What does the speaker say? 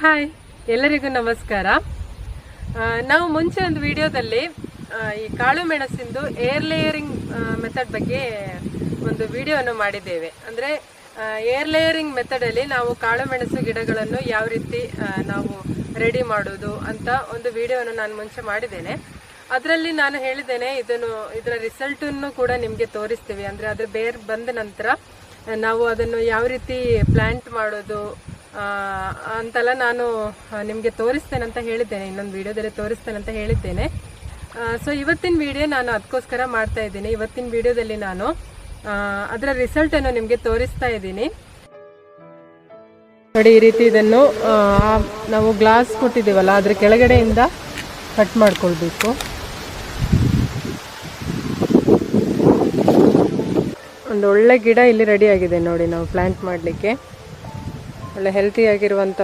Hi, ಎಲ್ಲರಿಗೂ ನಮಸ್ಕಾರ. ನಾವು ಮುಂಚೆ ಒಂದು ವಿಡಿಯೋದಲ್ಲಿ ಈ ಕಾಳು ಮೆಣಸಿಂದು ಏರ್ ಲೇಯರಿಂಗ್ ಮೆಥಡ್ ಬಗ್ಗೆ ಒಂದು ವಿಡಿಯೋವನ್ನು ಮಾಡಿದ್ದೇವೆ. ಅಂದರೆ ಏರ್ ಲೇಯರಿಂಗ್ ಮೆಥಡಲ್ಲಿ ನಾವು ಕಾಳು ಮೆಣಸು ಗಿಡಗಳನ್ನು ಯಾವ ರೀತಿ ನಾವು ರೆಡಿ ಮಾಡೋದು ಅಂತ ಒಂದು ವಿಡಿಯೋವನ್ನು ನಾನು ಮುಂಚೆ ಮಾಡಿದ್ದೇನೆ. ಅದರಲ್ಲಿ ನಾನು ಹೇಳಿದ್ದೇನೆ ಇದರ ರಿಸಲ್ಟನ್ನು ಕೂಡ ನಿಮಗೆ ತೋರಿಸ್ತೀವಿ. ಅಂದರೆ ಅದ್ರ ಬೇರ್ ಬಂದ ನಂತರ ನಾವು ಅದನ್ನು ಯಾವ ರೀತಿ ಪ್ಲಾಂಟ್ ಮಾಡೋದು ಅಂತೆಲ್ಲ ನಾನು ನಿಮಗೆ ತೋರಿಸ್ತೇನೆ ಅಂತ ಹೇಳಿದ್ದೇನೆ. ಇನ್ನೊಂದು ವಿಡಿಯೋದಲ್ಲಿ ತೋರಿಸ್ತೇನೆ ಅಂತ ಹೇಳಿದ್ದೇನೆ. ಸೊ ಇವತ್ತಿನ ವಿಡಿಯೋ ನಾನು ಅದಕ್ಕೋಸ್ಕರ ಮಾಡ್ತಾ ಇದ್ದೀನಿ. ಇವತ್ತಿನ ವಿಡಿಯೋದಲ್ಲಿ ನಾನು ಅದರ ರಿಸಲ್ಟನ್ನು ನಿಮಗೆ ತೋರಿಸ್ತಾ ಇದ್ದೀನಿ. ನೋಡಿ, ಈ ರೀತಿ ಇದನ್ನು ನಾವು ಗ್ಲಾಸ್ ಕೊಟ್ಟಿದ್ದೀವಲ್ಲ ಅದ್ರ ಕೆಳಗಡೆಯಿಂದ ಕಟ್ ಮಾಡ್ಕೊಳ್ಬೇಕು. ಒಂದು ಒಳ್ಳೆ ಗಿಡ ಇಲ್ಲಿ ರೆಡಿ ಆಗಿದೆ ನೋಡಿ. ನಾವು ಪ್ಲಾಂಟ್ ಮಾಡಲಿಕ್ಕೆ ಒಳ್ಳೆ ಹೆಲ್ತಿ ಆಗಿರುವಂಥ